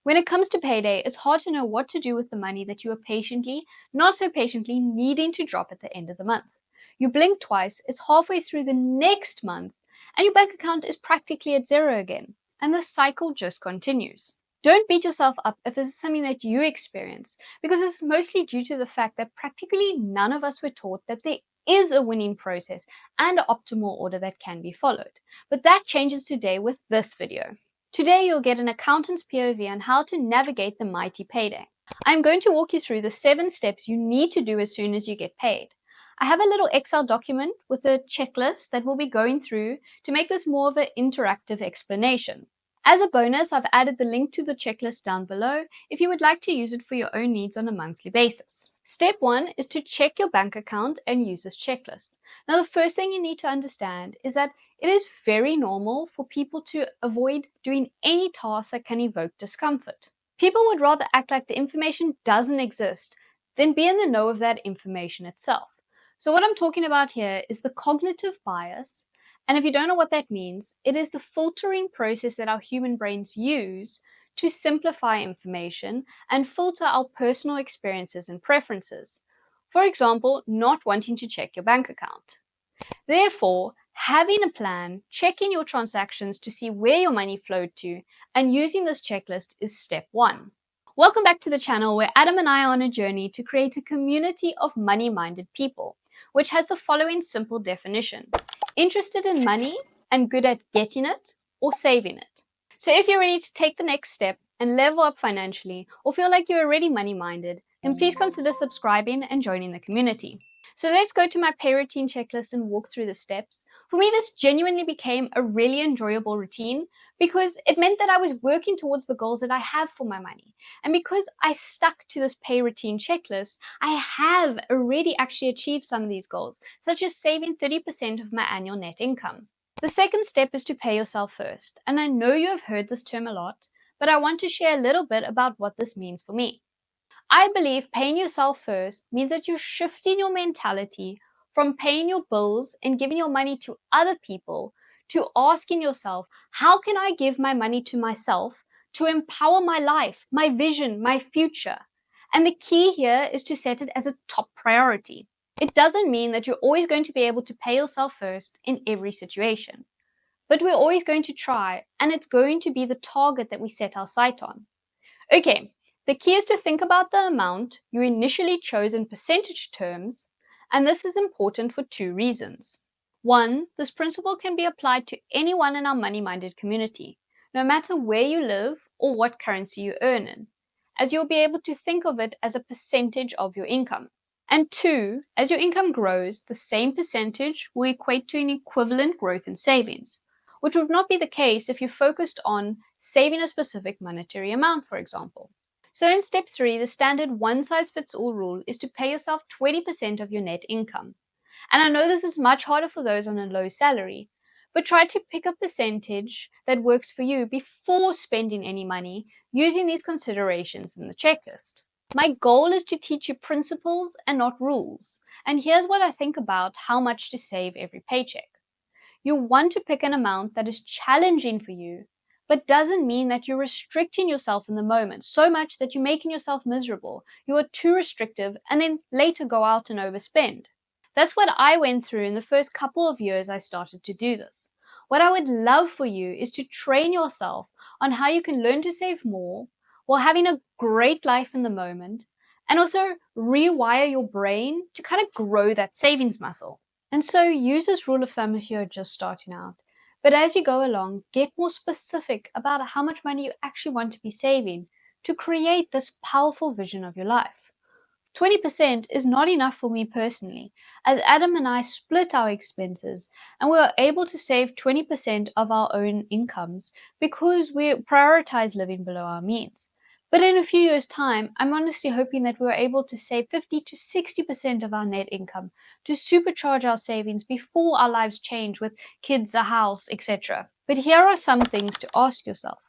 When it comes to payday, it's hard to know what to do with the money that you are patiently, not so patiently, needing to drop at the end of the month. You blink twice, it's halfway through the next month, and your bank account is practically at zero again. And the cycle just continues. Don't beat yourself up if this is something that you experience, because it's mostly due to the fact that practically none of us were taught that there is a winning process and an optimal order that can be followed. But that changes today with this video. Today, you'll get an accountant's POV on how to navigate the mighty payday. I'm going to walk you through the 7 steps you need to do as soon as you get paid. I have a little Excel document with a checklist that we'll be going through to make this more of an interactive explanation. As a bonus, I've added the link to the checklist down below if you would like to use it for your own needs on a monthly basis. Step 1 is to check your bank account and use this checklist. Now, the first thing you need to understand is that it is very normal for people to avoid doing any task that can evoke discomfort. People would rather act like the information doesn't exist than be in the know of that information itself. So what I'm talking about here is the cognitive bias. And if you don't know what that means, it is the filtering process that our human brains use to simplify information and filter our personal experiences and preferences. For example, not wanting to check your bank account. Therefore, having a plan, checking your transactions to see where your money flowed to, and using this checklist is step 1. Welcome back to the channel where Adam and I are on a journey to create a community of money-minded people, which has the following simple definition: interested in money and good at getting it or saving it. So if you're ready to take the next step and level up financially, or feel like you're already money-minded, then please consider subscribing and joining the community. So let's go to my pay routine checklist and walk through the steps. For me, this genuinely became a really enjoyable routine because it meant that I was working towards the goals that I have for my money. And because I stuck to this pay routine checklist, I have already actually achieved some of these goals, such as saving 30% of my annual net income. The second step is to pay yourself first. And I know you have heard this term a lot, but I want to share a little bit about what this means for me. I believe paying yourself first means that you're shifting your mentality from paying your bills and giving your money to other people to asking yourself, how can I give my money to myself to empower my life, my vision, my future? And the key here is to set it as a top priority. It doesn't mean that you're always going to be able to pay yourself first in every situation, but we're always going to try, and it's going to be the target that we set our sight on. Okay. The key is to think about the amount you initially chose in percentage terms, and this is important for 2 reasons. 1, this principle can be applied to anyone in our money-minded community, no matter where you live or what currency you earn in, as you'll be able to think of it as a percentage of your income. And 2, as your income grows, the same percentage will equate to an equivalent growth in savings, which would not be the case if you focused on saving a specific monetary amount, for example. So in step 3, the standard one-size-fits-all rule is to pay yourself 20% of your net income. And I know this is much harder for those on a low salary, but try to pick a percentage that works for you before spending any money using these considerations in the checklist. My goal is to teach you principles and not rules. And here's what I think about how much to save every paycheck. You want to pick an amount that is challenging for you, but doesn't mean that you're restricting yourself in the moment so much that you're making yourself miserable. You are too restrictive and then later go out and overspend. That's what I went through in the first couple of years I started to do this. What I would love for you is to train yourself on how you can learn to save more while having a great life in the moment, and also rewire your brain to kind of grow that savings muscle. And so use this rule of thumb if you're just starting out. But as you go along, get more specific about how much money you actually want to be saving to create this powerful vision of your life. 20% is not enough for me personally, as Adam and I split our expenses and we were able to save 20% of our own incomes because we prioritize living below our means. But in a few years' time, I'm honestly hoping that we're able to save 50 to 60% of our net income to supercharge our savings before our lives change with kids, a house, etc. But here are some things to ask yourself.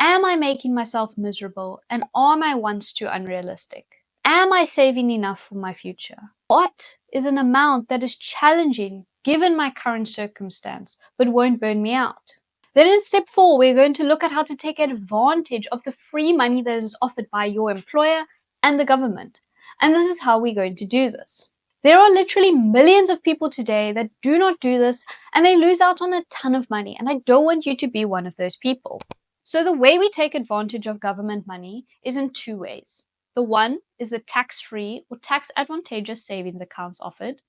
Am I making myself miserable, and are my wants too unrealistic? Am I saving enough for my future? What is an amount that is challenging given my current circumstance but won't burn me out? Then in step 4, we're going to look at how to take advantage of the free money that is offered by your employer and the government. And this is how we're going to do this. There are literally millions of people today that do not do this, and they lose out on a ton of money, and I don't want you to be one of those people. So the way we take advantage of government money is in 2 ways. The one is the tax-free or tax advantageous savings accounts offered,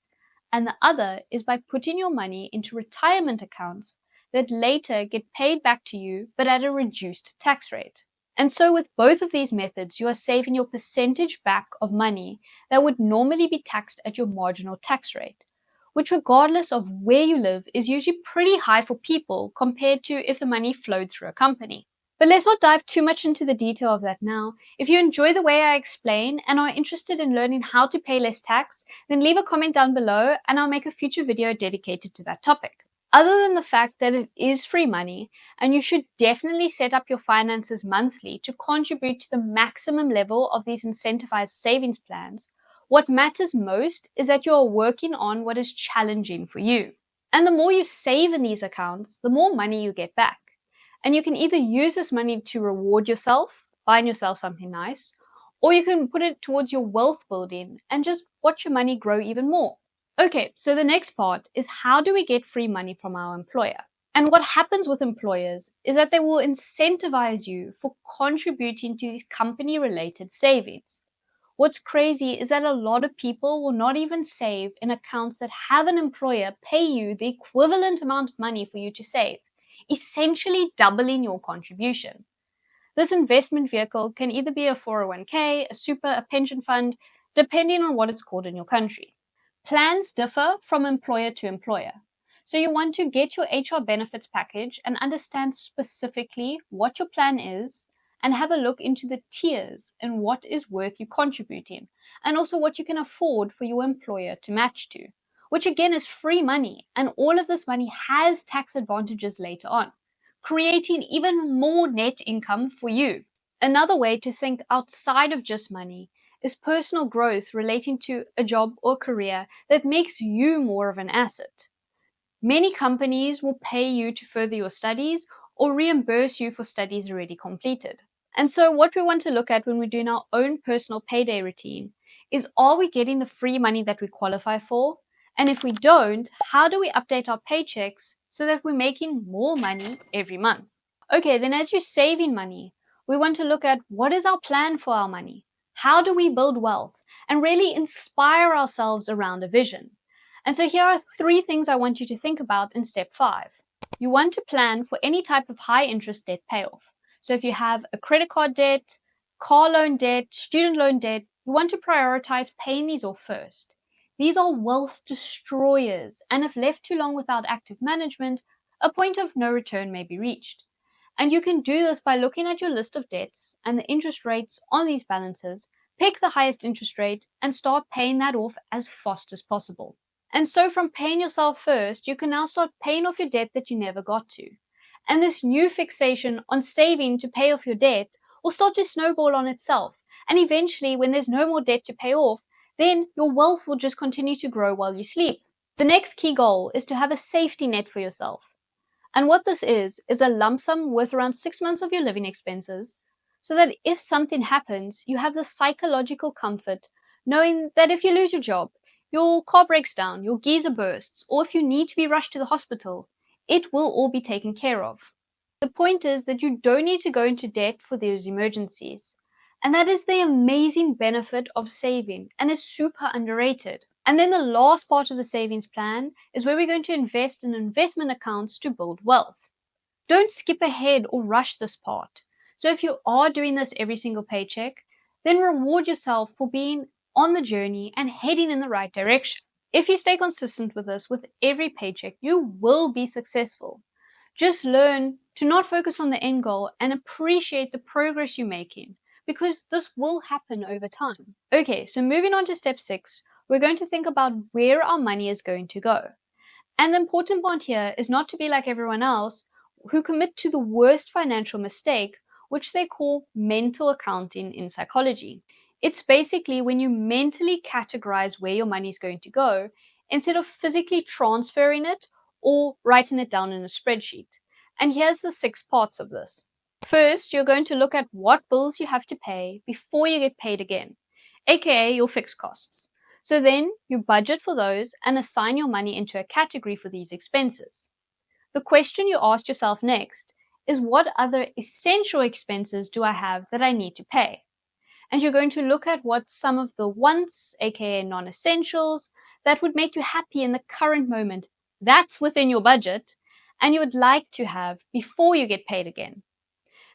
and the other is by putting your money into retirement accounts that later get paid back to you but at a reduced tax rate. And so with both of these methods, you are saving your percentage back of money that would normally be taxed at your marginal tax rate, which regardless of where you live is usually pretty high for people compared to if the money flowed through a company. But let's not dive too much into the detail of that now. If you enjoy the way I explain and are interested in learning how to pay less tax, then leave a comment down below and I'll make a future video dedicated to that topic. Other than the fact that it is free money, and you should definitely set up your finances monthly to contribute to the maximum level of these incentivized savings plans, what matters most is that you are working on what is challenging for you. And the more you save in these accounts, the more money you get back. And you can either use this money to reward yourself, buying yourself something nice, or you can put it towards your wealth building and just watch your money grow even more. Okay, so the next part is how do we get free money from our employer? And what happens with employers is that they will incentivize you for contributing to these company-related savings. What's crazy is that a lot of people will not even save in accounts that have an employer pay you the equivalent amount of money for you to save, essentially doubling your contribution. This investment vehicle can either be a 401k, a super, a pension fund, depending on what it's called in your country. Plans differ from employer to employer. So you want to get your HR benefits package and understand specifically what your plan is and have a look into the tiers and what is worth you contributing and also what you can afford for your employer to match to, which again is free money, and all of this money has tax advantages later on, creating even more net income for you. Another way to think outside of just money is personal growth relating to a job or career that makes you more of an asset. Many companies will pay you to further your studies or reimburse you for studies already completed. And so what we want to look at when we're doing our own personal payday routine is, are we getting the free money that we qualify for? And if we don't, how do we update our paychecks so that we're making more money every month? Okay, then as you're saving money, we want to look at what is our plan for our money? How do we build wealth and really inspire ourselves around a vision? And so here are 3 things I want you to think about in step 5. You want to plan for any type of high interest debt payoff. So if you have a credit card debt, car loan debt, student loan debt, you want to prioritize paying these off first. These are wealth destroyers, and if left too long without active management, a point of no return may be reached. And you can do this by looking at your list of debts and the interest rates on these balances, pick the highest interest rate, and start paying that off as fast as possible. And so from paying yourself first, you can now start paying off your debt that you never got to. And this new fixation on saving to pay off your debt will start to snowball on itself. And eventually, when there's no more debt to pay off, then your wealth will just continue to grow while you sleep. The next key goal is to have a safety net for yourself. And what this is a lump sum worth around 6 months of your living expenses, so that if something happens, you have the psychological comfort knowing that if you lose your job, your car breaks down, your geyser bursts, or if you need to be rushed to the hospital, it will all be taken care of. The point is that you don't need to go into debt for those emergencies. And that is the amazing benefit of saving and is super underrated. And then the last part of the savings plan is where we're going to invest in investment accounts to build wealth. Don't skip ahead or rush this part. So if you are doing this every single paycheck, then reward yourself for being on the journey and heading in the right direction. If you stay consistent with this with every paycheck, you will be successful. Just learn to not focus on the end goal and appreciate the progress you're making, because this will happen over time. Okay, so moving on to step 6, we're going to think about where our money is going to go. And the important part here is not to be like everyone else who commit to the worst financial mistake, which they call mental accounting in psychology. It's basically when you mentally categorize where your money is going to go instead of physically transferring it or writing it down in a spreadsheet. And here's the 6 parts of this. First, you're going to look at what bills you have to pay before you get paid again, aka your fixed costs. So then you budget for those and assign your money into a category for these expenses. The question you ask yourself next is, what other essential expenses do I have that I need to pay? And you're going to look at what some of the wants, aka non-essentials, that would make you happy in the current moment, that's within your budget, and you would like to have before you get paid again.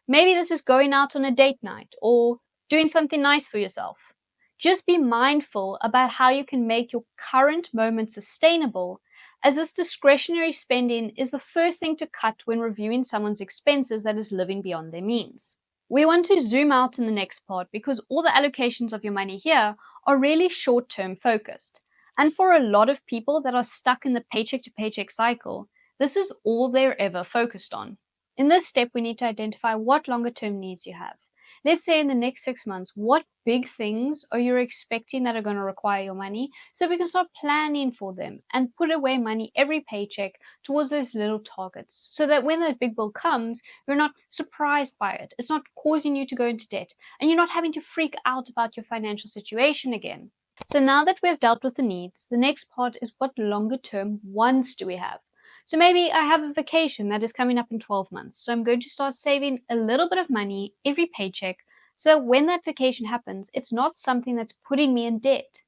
Maybe this is going out on a date night or doing something nice for yourself. Just be mindful about how you can make your current moment sustainable, as this discretionary spending is the first thing to cut when reviewing someone's expenses that is living beyond their means. We want to zoom out in the next part because all the allocations of your money here are really short-term focused. And for a lot of people that are stuck in the paycheck to paycheck cycle, this is all they're ever focused on. In this step, we need to identify what longer-term needs you have. Let's say in the next 6 months, what big things are you expecting that are going to require your money, so we can start planning for them and put away money every paycheck towards those little targets, so that when that big bill comes, you're not surprised by it. It's not causing you to go into debt, and you're not having to freak out about your financial situation again. So now that we have dealt with the needs, the next part is, what longer-term wants do we have? So maybe I have a vacation that is coming up in 12 months. So I'm going to start saving a little bit of money every paycheck, so that when that vacation happens, it's not something that's putting me in debt.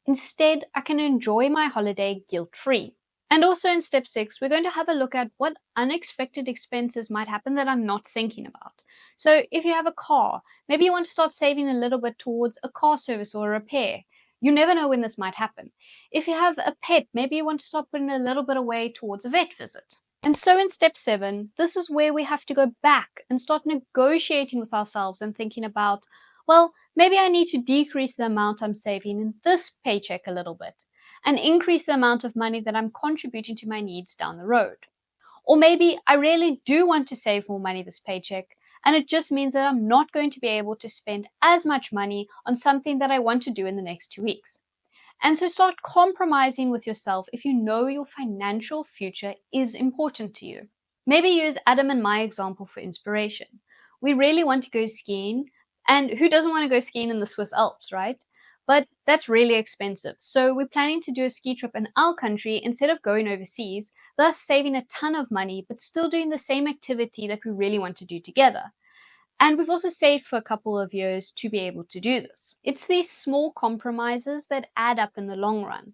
Instead, I can enjoy my holiday guilt-free. And also in step 6, we're going to have a look at what unexpected expenses might happen that I'm not thinking about. So if you have a car, maybe you want to start saving a little bit towards a car service or a repair. You never know when this might happen. If you have a pet, maybe you want to start putting a little bit away towards a vet visit. And so in step 7, this is where we have to go back and start negotiating with ourselves and thinking about, well, maybe I need to decrease the amount I'm saving in this paycheck a little bit and increase the amount of money that I'm contributing to my needs down the road. Or maybe I really do want to save more money this paycheck, and it just means that I'm not going to be able to spend as much money on something that I want to do in the next 2 weeks. And so start compromising with yourself if you know your financial future is important to you. Maybe use Adam and my example for inspiration. We really want to go skiing, and who doesn't want to go skiing in the Swiss Alps, right? But that's really expensive. So we're planning to do a ski trip in our country instead of going overseas, thus saving a ton of money, but still doing the same activity that we really want to do together. And we've also saved for a couple of years to be able to do this. It's these small compromises that add up in the long run,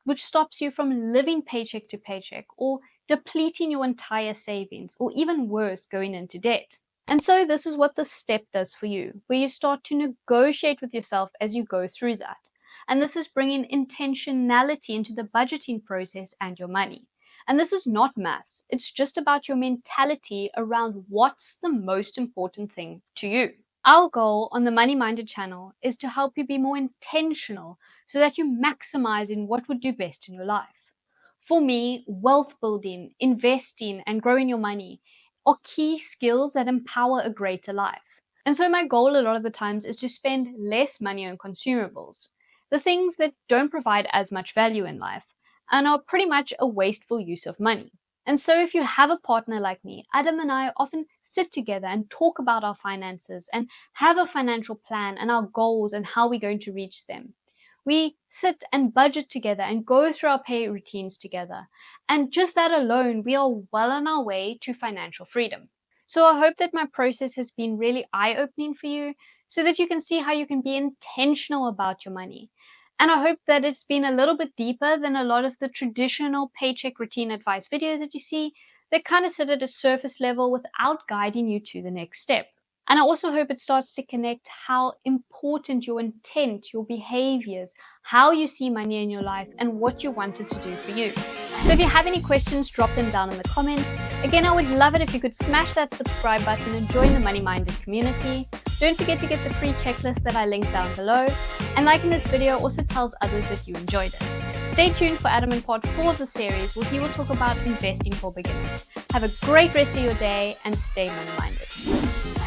which stops you from living paycheck to paycheck or depleting your entire savings, or even worse, going into debt. And so this is what this step does for you, where you start to negotiate with yourself as you go through that. And this is bringing intentionality into the budgeting process and your money. And this is not maths. It's just about your mentality around what's the most important thing to you. Our goal on the Money Minded channel is to help you be more intentional so that you maximize in what would do best in your life. For me, wealth building, investing, and growing your money are key skills that empower a greater life. And so my goal a lot of the times is to spend less money on consumables, the things that don't provide as much value in life and are pretty much a wasteful use of money. And so if you have a partner like me, Adam and I often sit together and talk about our finances and have a financial plan and our goals and how we're going to reach them. We sit and budget together and go through our pay routines together. And just that alone, we are well on our way to financial freedom. So I hope that my process has been really eye-opening for you so that you can see how you can be intentional about your money. And I hope that it's been a little bit deeper than a lot of the traditional paycheck routine advice videos that you see that kind of sit at a surface level without guiding you to the next step. And I also hope it starts to connect how important your intent, your behaviors, how you see money in your life, and what you want it to do for you. So if you have any questions, drop them down in the comments. Again, I would love it if you could smash that subscribe button and join the Money Minded community. Don't forget to get the free checklist that I linked down below. And liking this video also tells others that you enjoyed it. Stay tuned for Adam in part 4 of the series, where he will talk about investing for beginners. Have a great rest of your day and stay money minded.